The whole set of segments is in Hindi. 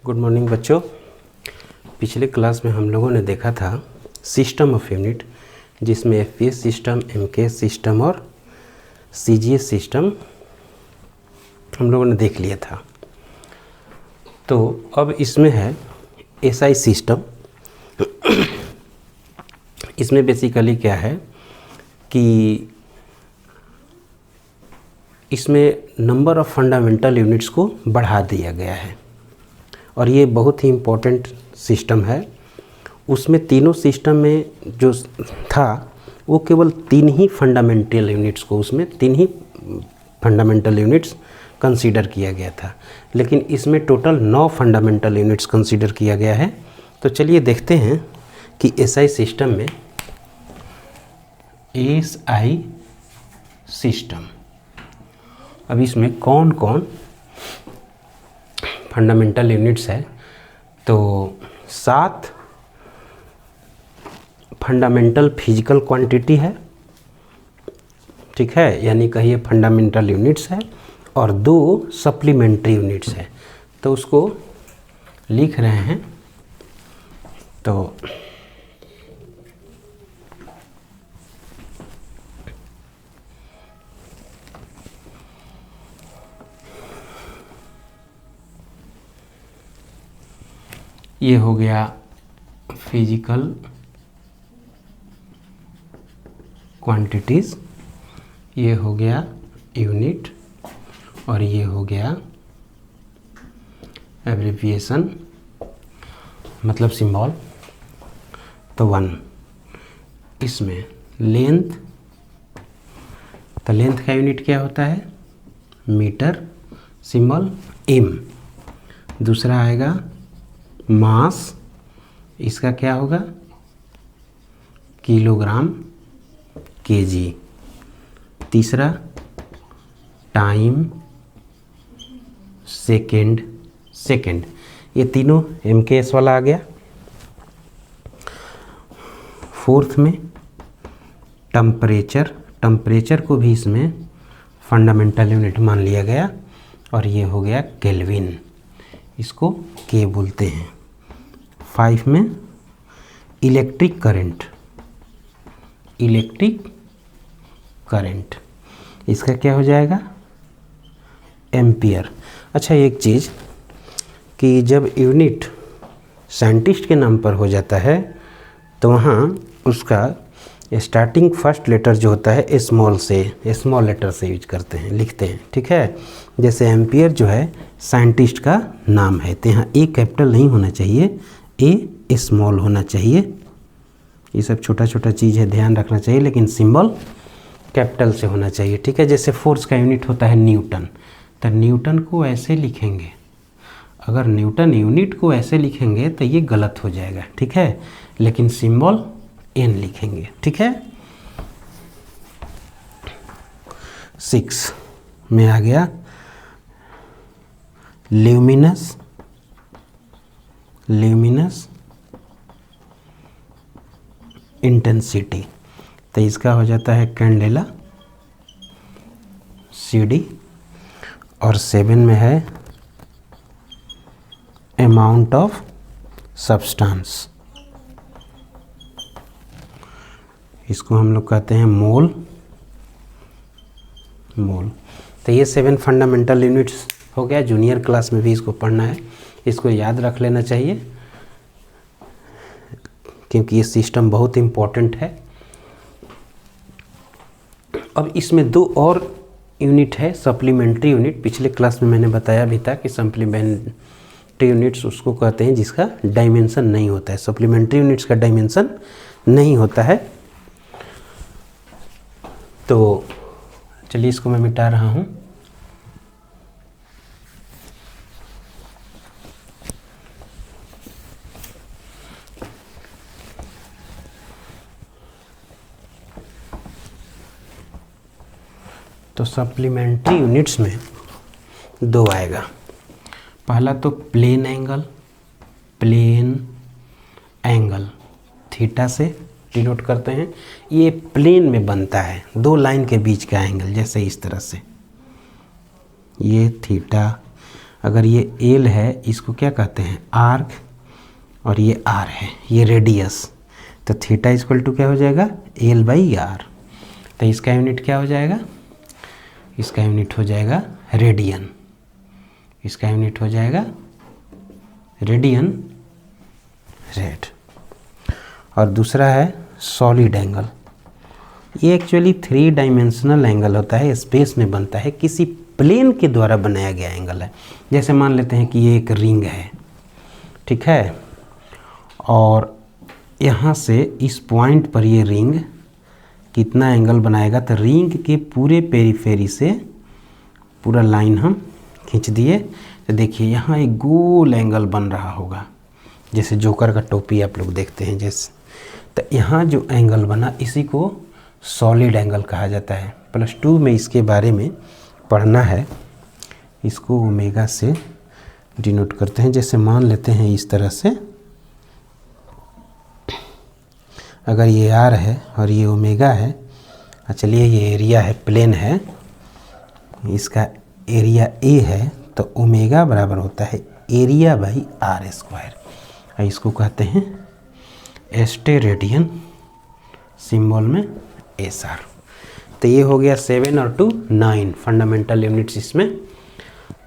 गुड मॉर्निंग बच्चों। पिछले क्लास में हम लोगों ने देखा था सिस्टम ऑफ यूनिट, जिसमें एफपीएस सिस्टम, एमकेएस सिस्टम और सीजीएस सिस्टम हम लोगों ने देख लिया था। तो अब इसमें है एसआई सिस्टम। इसमें बेसिकली क्या है कि इसमें नंबर ऑफ़ फंडामेंटल यूनिट्स को बढ़ा दिया गया है और ये बहुत ही इम्पोर्टेंट सिस्टम है। उसमें तीनों सिस्टम में जो था वो केवल तीन ही फंडामेंटल यूनिट्स कंसीडर किया गया था, लेकिन इसमें टोटल 9 फंडामेंटल यूनिट्स कंसीडर किया गया है। तो चलिए देखते हैं कि एसआई सिस्टम में एसआई सिस्टम अब इसमें कौन कौन फंडामेंटल यूनिट्स है। तो 7 फंडामेंटल फिजिकल क्वांटिटी है, ठीक है, यानी कहिए फंडामेंटल यूनिट्स है, और 2 सप्लीमेंट्री यूनिट्स है। तो उसको लिख रहे हैं। तो ये हो गया फिजिकल क्वांटिटीज़, ये हो गया यूनिट, और ये हो गया एब्रिविएशन मतलब सिंबल। तो 1 इसमें लेंथ, तो लेंथ का यूनिट क्या होता है? Metre, symbol M. दूसरा आएगा मास, इसका क्या होगा? Kilogram, KG. तीसरा टाइम, सेकेंड। ये तीनों एमकेएस वाला आ गया। 4th में टेम्परेचर को भी इसमें फंडामेंटल यूनिट मान लिया गया, और ये हो गया केल्विन, इसको के बोलते हैं। 5 में इलेक्ट्रिक करंट, इसका क्या हो जाएगा? एम्पियर। अच्छा, एक चीज़ कि जब यूनिट साइंटिस्ट के नाम पर हो जाता है तो वहाँ उसका स्टार्टिंग फर्स्ट लेटर जो होता है स्मॉल लेटर से यूज करते हैं, लिखते हैं, ठीक है। जैसे एम्पियर जो है साइंटिस्ट का नाम है, तो यहाँ ए कैपिटल नहीं होना चाहिए, ए स्मॉल होना चाहिए। ये सब छोटा छोटा चीज़ है, ध्यान रखना चाहिए, लेकिन सिंबल कैपिटल से होना चाहिए, ठीक है। जैसे फोर्स का यूनिट होता है न्यूटन, तो न्यूटन को ऐसे लिखेंगे। अगर न्यूटन यूनिट को ऐसे लिखेंगे तो ये गलत हो जाएगा, ठीक है, लेकिन सिंबल एन लिखेंगे, ठीक है। 6 में आ गया ल्यूमिनस इंटेंसिटी, तो इसका हो जाता है कैंडेला, CD। और 7 में है अमाउंट ऑफ सब्सटेंस, इसको हम लोग कहते हैं मोल। तो ये 7 फंडामेंटल यूनिट्स हो गया। जूनियर क्लास में भी इसको पढ़ना है, इसको याद रख लेना चाहिए, क्योंकि ये सिस्टम बहुत इम्पोर्टेंट है। अब इसमें 2 और यूनिट है, सप्लीमेंट्री यूनिट। पिछले क्लास में मैंने बताया भी था कि सप्लीमेंट्री यूनिट्स उसको कहते हैं जिसका डायमेंशन नहीं होता है। सप्लीमेंट्री यूनिट्स का डायमेंशन नहीं होता है। तो चलिए इसको मैं मिटा रहा हूँ। तो सप्लीमेंट्री यूनिट्स में 2 आएगा। पहला तो प्लेन एंगल थीटा से डिनोट करते हैं। ये प्लेन में बनता है, 2 लाइन के बीच का एंगल, जैसे इस तरह से, ये थीटा अगर ये एल है, इसको क्या कहते हैं, आर्क, और ये आर है, ये रेडियस, तो थीटा इक्वल टू क्या हो जाएगा, एल बाई आर। तो इसका यूनिट क्या हो जाएगा, इसका यूनिट हो जाएगा रेडियन, इसका यूनिट हो जाएगा रेडियन रेड। और दूसरा है सॉलिड एंगल। ये एक्चुअली 3 डायमेंशनल एंगल होता है, स्पेस में बनता है, किसी प्लेन के द्वारा बनाया गया एंगल है। जैसे मान लेते हैं कि ये एक रिंग है, ठीक है, और यहाँ से इस पॉइंट पर ये रिंग कितना एंगल बनाएगा, तो रिंग के पूरे पेरीफेरी से पूरा लाइन हम खींच दिए, तो देखिए यहाँ एक गोल एंगल बन रहा होगा, जैसे जोकर का टोपी आप लोग देखते हैं जैसे। तो यहाँ जो एंगल बना, इसी को सॉलिड एंगल कहा जाता है। +2 में इसके बारे में पढ़ना है। इसको ओमेगा से डिनोट करते हैं। जैसे मान लेते हैं इस तरह से, अगर ये आर है और ये ओमेगा है, चलिए ये एरिया है, प्लेन है, इसका एरिया ए है, तो ओमेगा बराबर होता है एरिया बाई आर स्क्वायर। इसको कहते हैं एस्टेरेडियन, सिंबल में एस आर। तो ये हो गया 7 और 2 9 फंडामेंटल यूनिट्स इसमें।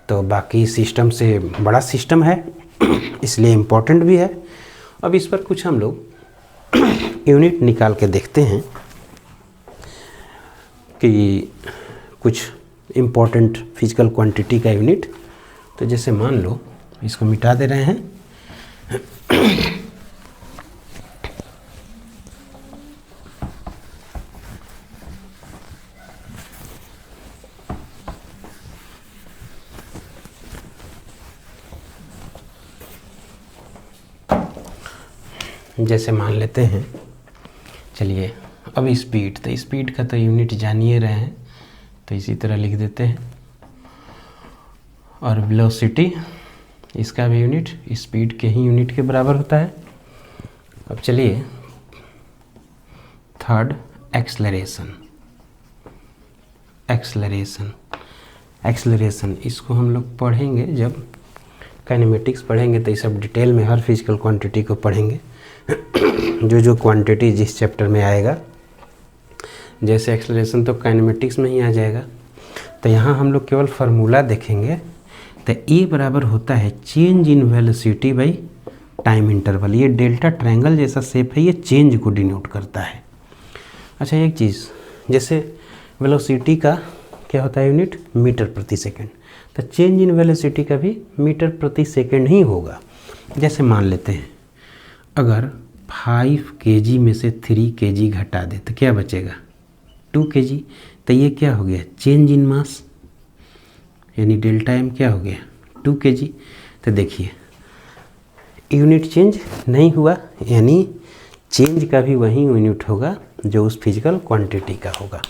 तो बाकी सिस्टम से बड़ा सिस्टम है, इसलिए इम्पोर्टेंट भी है। अब इस पर कुछ हम लोग यूनिट निकाल के देखते हैं कि कुछ इम्पोर्टेंट फिजिकल क्वांटिटी का यूनिट। तो जैसे मान लो, इसको मिटा दे रहे हैं, जैसे मान लेते हैं, चलिए अब स्पीड, तो स्पीड का तो यूनिट जानिए रहे हैं, तो इसी तरह लिख देते हैं। और वेलोसिटी, इसका भी यूनिट स्पीड के ही यूनिट के बराबर होता है। अब चलिए थर्ड, एक्सेलरेशन। एक्सेलरेशन इसको हम लोग पढ़ेंगे जब काइनेमेटिक्स पढ़ेंगे, तो ये सब डिटेल में हर फिजिकल क्वांटिटी को पढ़ेंगे, जो क्वांटिटी जिस चैप्टर में आएगा। जैसे एक्सेलरेशन तो काइनेमेटिक्स में ही आ जाएगा। तो यहाँ हम लोग केवल फार्मूला देखेंगे। तो ए बराबर होता है change in velocity by time interval. ये डेल्टा ट्रायंगल जैसा शेप है, ये चेंज को डिनोट करता है। अच्छा, एक चीज़, जैसे वेलोसिटी का क्या होता है यूनिट, मीटर प्रति सेकेंड, तो चेंज इन वेलोसिटी का भी मीटर प्रति सेकेंड ही होगा। जैसे मान लेते हैं, अगर 5 kg में से 3 kg घटा दे तो क्या बचेगा, 2 kg। तो ये क्या हो गया, चेंज इन मास, यानी डेल्टा एम क्या हो गया, 2 kg। तो देखिए यूनिट चेंज नहीं हुआ, यानी चेंज का भी वही यूनिट होगा जो उस फिजिकल क्वांटिटी का होगा।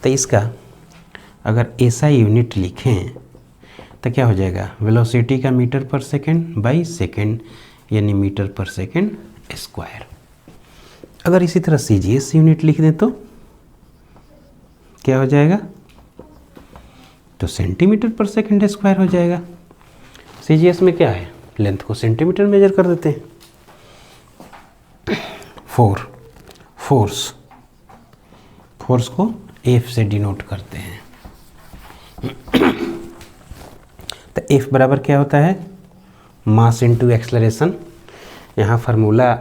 तो इसका अगर ऐसा यूनिट लिखें तो क्या हो जाएगा, वेलोसिटी का मीटर पर सेकेंड बाई सेकेंड, यानी मीटर पर सेकेंड स्क्वायर। अगर इसी तरह CGS यूनिट लिख दें तो क्या हो जाएगा, तो सेंटीमीटर पर सेकेंड स्क्वायर हो जाएगा। CGS में क्या है, लेंथ को सेंटीमीटर मेजर कर देते हैं। फोर्स को F से डिनोट करते हैं। तो F बराबर क्या होता है, मास इनटू एक्सेलरेशन। यहाँ फार्मूला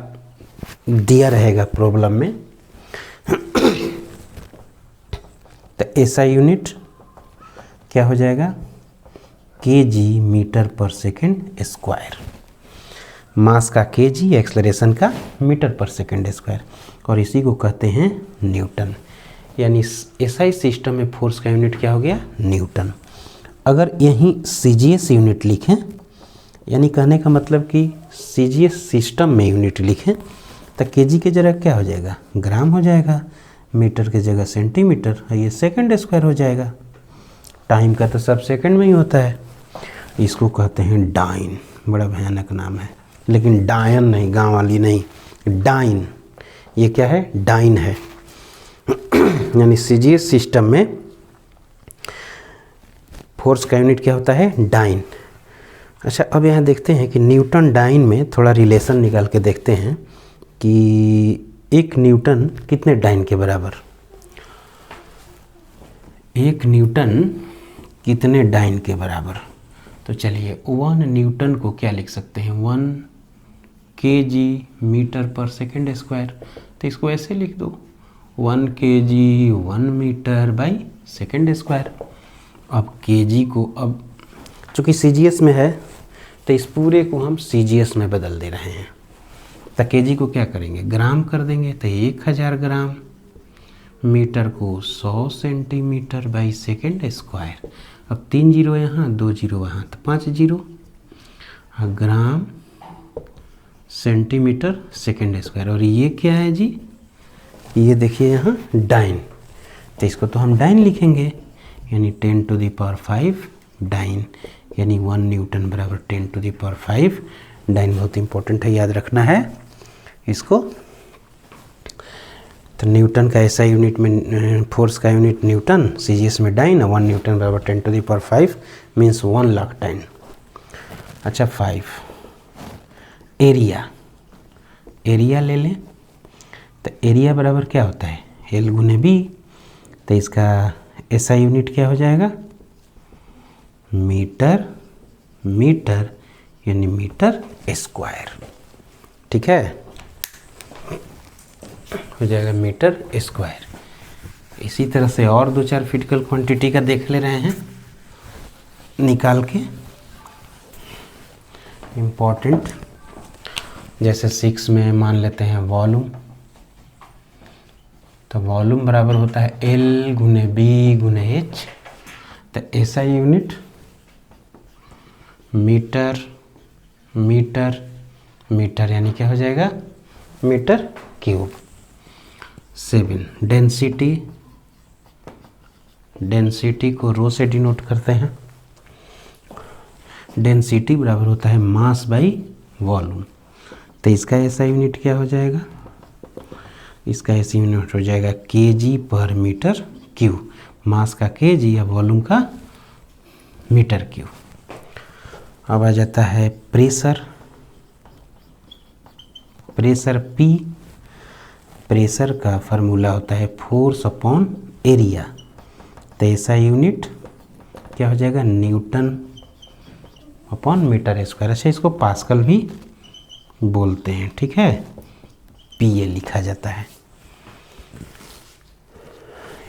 दिया रहेगा प्रॉब्लम में। तो ऐसा यूनिट क्या हो जाएगा, kg मीटर पर सेकेंड स्क्वायर। मास का kg, एक्सेलरेशन का मीटर पर सेकेंड स्क्वायर, और इसी को कहते हैं न्यूटन। यानी SI सिस्टम में फोर्स का यूनिट क्या हो गया, न्यूटन। अगर यहीं CGS यूनिट लिखें, यानी कहने का मतलब कि CGS सिस्टम में यूनिट लिखें, तो kg की जगह क्या हो जाएगा, ग्राम हो जाएगा, मीटर की जगह सेंटीमीटर, और ये सेकंड स्क्वायर हो जाएगा। टाइम का तो सब सेकंड में ही होता है। इसको कहते हैं डाइन, बड़ा भयानक नाम है, लेकिन डायन नहीं, गांव वाली नहीं, डाइन। ये क्या है, डाइन है। यानी CGS सिस्टम में फोर्स का यूनिट क्या होता है, डाइन। अच्छा, अब यहाँ देखते हैं कि न्यूटन डाइन में थोड़ा रिलेशन निकाल के देखते हैं कि एक न्यूटन कितने डाइन के बराबर, एक न्यूटन कितने डाइन के बराबर। तो चलिए 1 न्यूटन को क्या लिख सकते हैं, 1 kg मीटर पर सेकेंड स्क्वायर। तो इसको ऐसे लिख दो 1 kg 1 metre by second square. अब kg को, अब चूँकि CGS में है तो इस पूरे को हम CGS में बदल दे रहे हैं। तो kg को क्या करेंगे, ग्राम कर देंगे, तो 1000 ग्राम। मीटर को 100 सेंटीमीटर बाई सेकेंड स्क्वायर। अब 3 जीरो यहाँ 2 जीरो वहाँ, तो 5 zero. Gram centimetre second square. और ये क्या है जी, ये देखिए यहाँ डाइन, तो इसको तो हम डाइन लिखेंगे, यानी 10⁵ डाइन, यानी 1 न्यूटन बराबर 10⁵ डाइन। बहुत इंपॉर्टेंट है, याद रखना है इसको। तो न्यूटन का ऐसा यूनिट में, फोर्स का यूनिट न्यूटन, CGS में डाइन, 1 न्यूटन बराबर 10⁵ मीन्स 1 लाख डाइन। अच्छा 5 एरिया, एरिया ले लें, तो एरिया बराबर क्या होता है, L गुने B। तो इसका ऐसा यूनिट क्या हो जाएगा, मीटर, मीटर यानी मीटर स्क्वायर। ठीक है, हो जाएगा मीटर स्क्वायर। इसी तरह से और 2-4 फिजिकल क्वांटिटी का देख ले रहे हैं निकाल के, इम्पोर्टेंट। जैसे 6 में मान लेते हैं वॉल्यूम, तो वॉल्यूम बराबर होता है L गुने B गुने H। तो ऐसा यूनिट मीटर, मीटर, मीटर यानी क्या हो जाएगा, मीटर क्यूब। 7 डेंसिटी, डेंसिटी को रो से डिनोट करते हैं। डेंसिटी बराबर होता है मास बाई वॉल्यूम। तो इसका ऐसा यूनिट क्या हो जाएगा, इसका ऐसा यूनिट हो जाएगा kg पर मीटर क्यूब। मास का kg या वॉल्यूम का मीटर क्यूब। अब आ जाता है प्रेशर, प्रेशर P, प्रेशर का फार्मूला होता है फोर्स अपॉन एरिया। तो ऐसा यूनिट क्या हो जाएगा, न्यूटन अपॉन मीटर स्क्वायर। अच्छा, इसको पास्कल भी बोलते हैं, ठीक है, PA लिखा जाता है।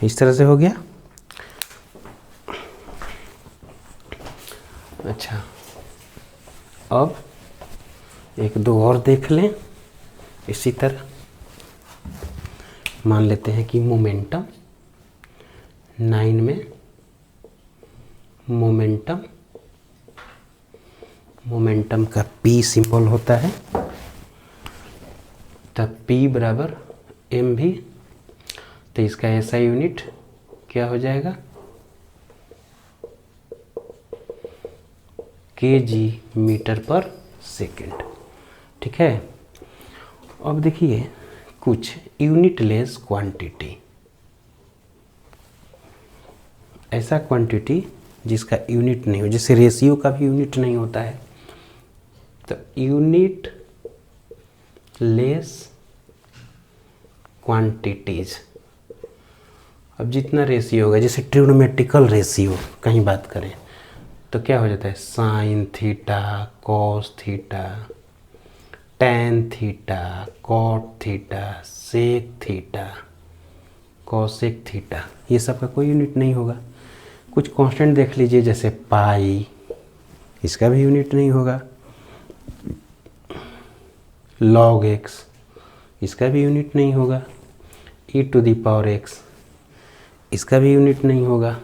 इस तरह से हो गया। अच्छा, अब 1-2 और देख लें इसी तरह। मान लेते हैं कि मोमेंटम, 9 में मोमेंटम, मोमेंटम का P सिंबल होता है, तब P बराबर mv। तो इसका ऐसा यूनिट क्या हो जाएगा, kg मीटर पर सेकेंड। ठीक है, अब देखिए कुछ यूनिटलेस क्वांटिटी, ऐसा क्वांटिटी जिसका यूनिट नहीं हो, जैसे रेशियो का भी यूनिट नहीं होता है, तो यूनिट लेस क्वांटिटीज। अब जितना रेशियो होगा, जैसे ट्रिग्नोमेट्रिकल रेशियो कहीं बात करें तो क्या हो जाता है, sine theta, cos theta, tan theta, cot theta, sec theta, cosec theta, ये सब का कोई यूनिट नहीं होगा। कुछ कांस्टेंट देख लीजिए, जैसे पाई, इसका भी यूनिट नहीं होगा। लॉग एक्स, इसका भी यूनिट नहीं होगा। e⁻x, इसका भी यूनिट नहीं होगा।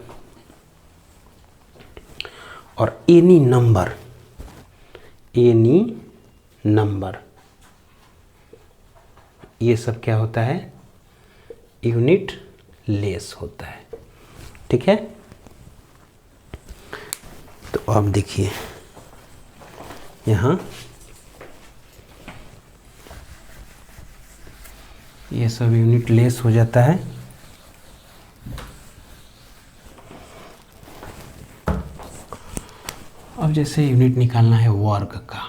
और एनी नंबर, एनी नंबर, ये सब क्या होता है, यूनिट लेस होता है। ठीक है, तो अब देखिए यहाँ ये सब यूनिट लेस हो जाता है। अब जैसे यूनिट निकालना है वर्क का,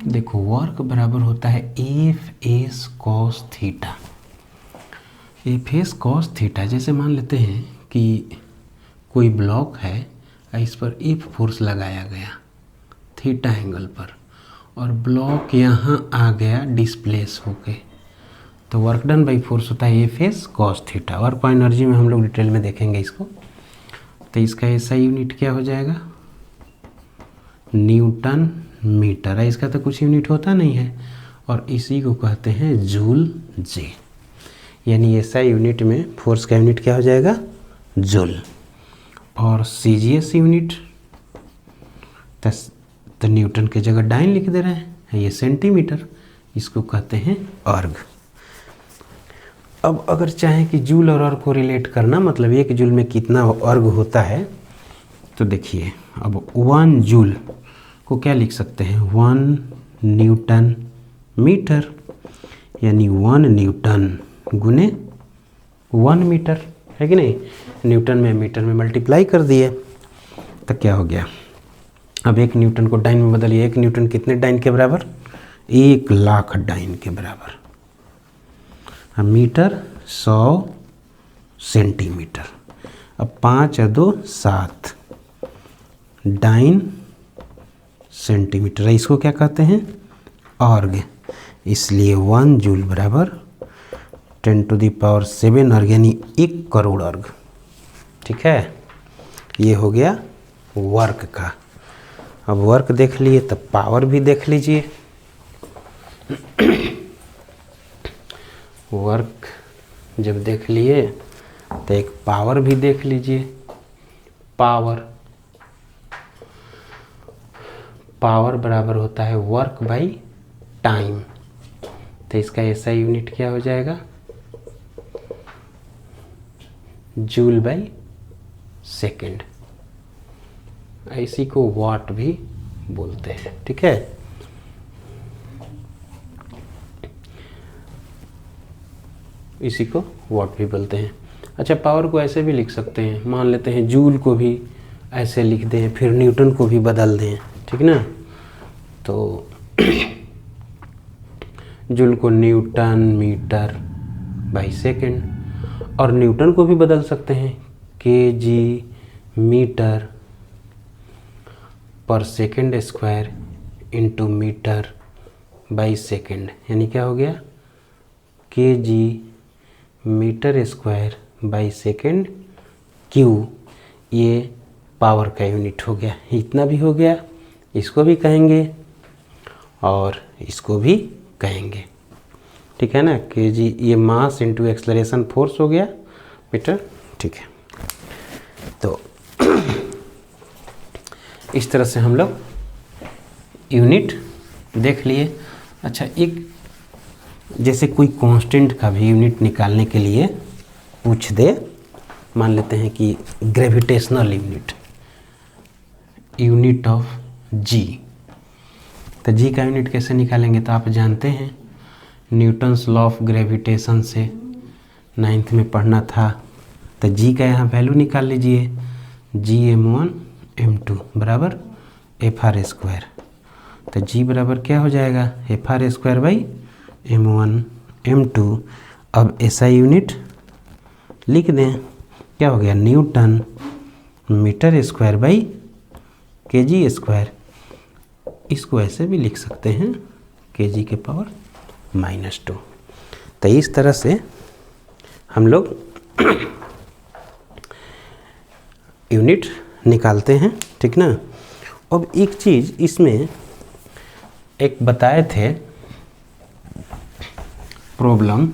देखो वर्क बराबर होता है F S cos theta. F S cos theta, जैसे मान लेते हैं कि कोई ब्लॉक है, इस पर एफ फोर्स लगाया गया थीटा एंगल पर, और ब्लॉक यहाँ आ गया डिस्प्लेस होके, तो वर्क डन बाई फोर्स होता है F S cos theta. Work और एनर्जी में हम लोग डिटेल में देखेंगे इसको। तो इसका ऐसा यूनिट क्या हो जाएगा, न्यूटन मीटर है, इसका तो कुछ यूनिट होता नहीं है, और इसी को कहते हैं जूल जे, यानी ऐसा यूनिट में फोर्स का यूनिट क्या हो जाएगा, जूल। और सी जी एस यूनिट तो न्यूटन के जगह डाइन लिख दे रहे हैं, ये सेंटीमीटर, इसको कहते हैं अर्ग। अब अगर चाहें कि जूल और अर्ग को रिलेट करना, मतलब एक जूल में कितना अर्ग होता है, तो देखिए अब 1 जूल को क्या लिख सकते हैं, 1 न्यूटन मीटर, यानी 1 न्यूटन गुने 1 मीटर, है कि नहीं। न्यूटन में मीटर में मल्टीप्लाई कर दिए तो क्या हो गया, अब 1 न्यूटन को डाइन में बदलिए, 1 न्यूटन कितने डाइन के बराबर, 1,00,000 डाइन के बराबर। अब मीटर 100 सेंटीमीटर, अब 5 और 2 7 डाइन सेंटीमीटर, इसको क्या कहते हैं, अर्ग। इसलिए 1 जूल बराबर 10⁻7 अर्ग, यानी 1 करोड़ अर्ग। ठीक है, ये हो गया वर्क का। अब वर्क देख लिए तब पावर भी देख लीजिए। वर्क जब देख लिए तो एक पावर भी देख लीजिए। पावर बराबर होता है वर्क बाई टाइम, तो इसका ऐसा यूनिट क्या हो जाएगा, जूल बाई सेकेंड, इसी को वाट भी बोलते हैं। ठीक है, इसी को वाट भी बोलते हैं। अच्छा, पावर को ऐसे भी लिख सकते हैं, मान लेते हैं जूल को भी ऐसे लिख दें, फिर न्यूटन को भी बदल दें, ठीक ना। तो जूल को न्यूटन मीटर बाई सेकेंड, और न्यूटन को भी बदल सकते हैं के जी मीटर पर second square into metre by second, यानी क्या हो गया, K G metre square by second cube, ये पावर का यूनिट हो गया। इतना भी हो गया, इसको भी कहेंगे और इसको भी कहेंगे, ठीक है ना। के जी ये मास इंटू एक्सलरेशन फोर्स हो गया मीटर, ठीक है। तो इस तरह से हम लोग यूनिट देख लिए। अच्छा, एक जैसे कोई कांस्टेंट का भी यूनिट निकालने के लिए पूछ दे, मान लेते हैं कि ग्रेविटेशनल यूनिट ऑफ जी, तो जी का यूनिट कैसे निकालेंगे, तो आप जानते हैं न्यूटन्स लॉ ऑफ ग्रेविटेशन से 9th में पढ़ना था। तो जी का यहाँ वैल्यू निकाल लीजिए, जी m1 m2 बराबर FR स्क्वायर। तो जी बराबर क्या हो जाएगा, FR square by m1 m2। अब ऐसा यूनिट लिख दें, क्या हो गया, newton metre square by kg square. इसको ऐसे भी लिख सकते हैं, kg के पावर -2। तो इस तरह से हम लोग यूनिट निकालते हैं, ठीक ना। अब एक चीज़ इसमें एक बताए थे प्रॉब्लम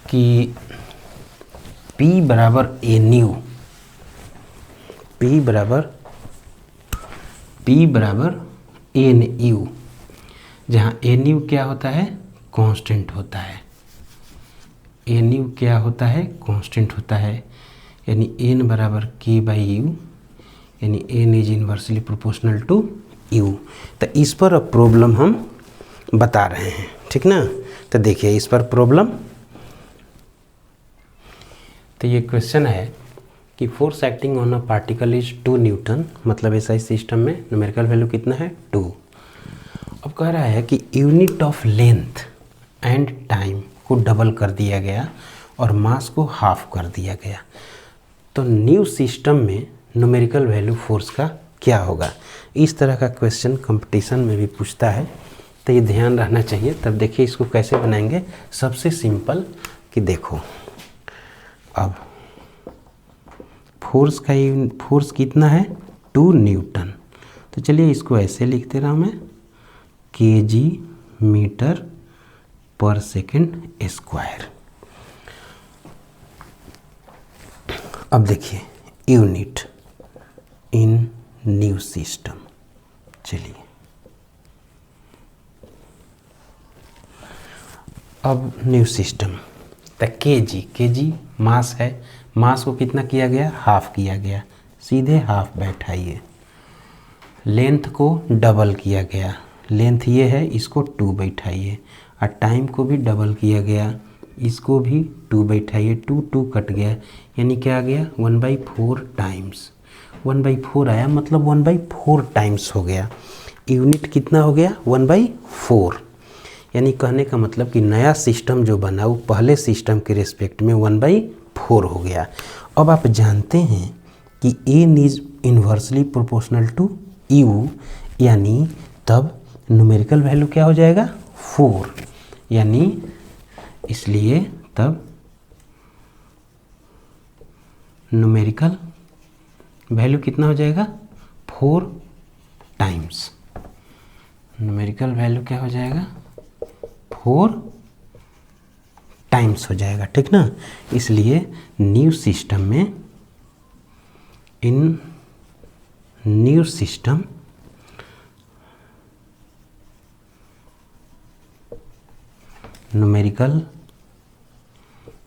कि P बराबर ए न्यू, P बराबर एन यू, जहाँ एन यू क्या होता है, कांस्टेंट होता है। एन यू क्या होता है, कांस्टेंट होता है, यानी एन बराबर के बाई यू, यानी N is inversely proportional to U. तो इस पर अब प्रॉब्लम हम बता रहे हैं, ठीक ना। तो देखिए इस पर प्रॉब्लम, तो ये क्वेश्चन है कि force acting on a particle is 2 Newton, मतलब ऐसा सिस्टम में न्यूमेरिकल वैल्यू कितना है 2। अब कह रहा है कि unit of length and time को डबल कर दिया गया और मास को हाफ कर दिया गया, तो न्यू सिस्टम में न्यूमेरिकल वैल्यू फोर्स का क्या होगा। इस तरह का क्वेश्चन कंपटीशन में भी पूछता है, तो ये ध्यान रहना चाहिए। तब देखिए इसको कैसे बनाएंगे। सबसे सिंपल कि देखो अब फोर्स कितना है 2 न्यूटन, तो चलिए इसको ऐसे लिख दे रहा हूँ मैं, kg मीटर पर सेकेंड स्क्वायर। अब देखिए यूनिट इन न्यू सिस्टम, चलिए अब न्यू सिस्टम, तो केजी मास है, मास को कितना किया गया हाफ किया गया, सीधे हाफ बैठाइए। लेंथ को डबल किया गया, लेंथ ये है, इसको 2 बैठाइए। और टाइम को भी डबल किया गया, इसको भी 2 बैठाइए। 2 कट गया, यानी क्या आ गया 1/4 टाइम्स। 1/4 आया, मतलब 1/4 टाइम्स हो गया। यूनिट कितना हो गया 1/4, यानी कहने का मतलब कि नया सिस्टम जो बना वो पहले सिस्टम के रिस्पेक्ट में 1/4 हो गया। अब आप जानते हैं कि N is inversely proportional to U, यानी तब न्यूमेरिकल वैल्यू क्या हो जाएगा 4, यानी इसलिए तब न्यूमेरिकल वैल्यू कितना हो जाएगा 4 टाइम्स। न्यूमेरिकल वैल्यू क्या हो जाएगा 4 टाइम्स हो जाएगा, ठीक ना। इसलिए न्यू सिस्टम में, इन new system numerical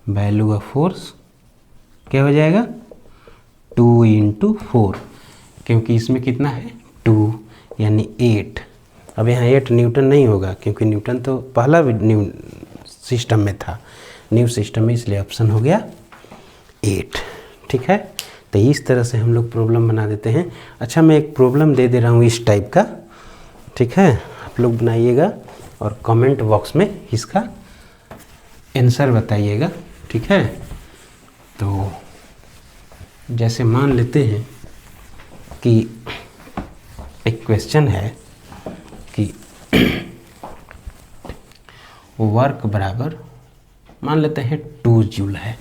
value of force क्या हो जाएगा 2 × 4, क्योंकि इसमें कितना है 2 यानी 8। अब यहाँ 8 न्यूटन नहीं होगा, क्योंकि न्यूटन तो पहला न्यू सिस्टम में था, न्यू सिस्टम में, इसलिए ऑप्शन हो गया 8, ठीक है। तो इस तरह से हम लोग प्रॉब्लम बना देते हैं। अच्छा, मैं एक प्रॉब्लम दे रहा हूँ इस टाइप का, ठीक है, आप लोग बनाइएगा और कमेंट बॉक्स में इसका आंसर बताइएगा, ठीक है। तो जैसे मान लेते हैं कि एक क्वेश्चन है कि वर्क बराबर मान लेते हैं 2 जूल है,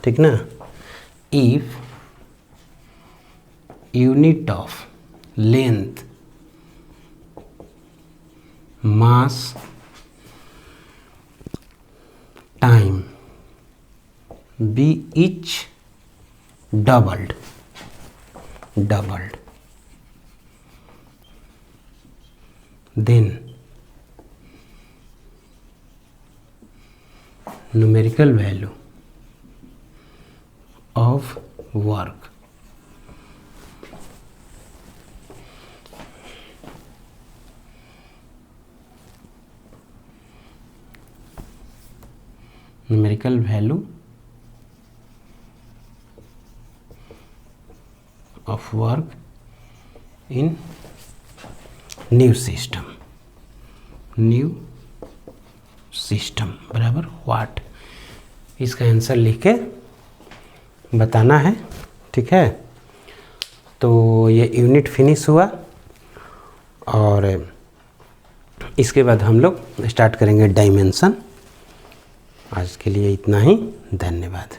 ठीक ना। If unit of length, mass, time be each doubled, then numerical value of work numerical value of work in new system बराबर व्हाट, इसका आंसर लिख के बताना है, ठीक है। तो ये यूनिट फिनिश हुआ और इसके बाद हम लोग स्टार्ट करेंगे डायमेंशन। आज के लिए इतना ही, धन्यवाद।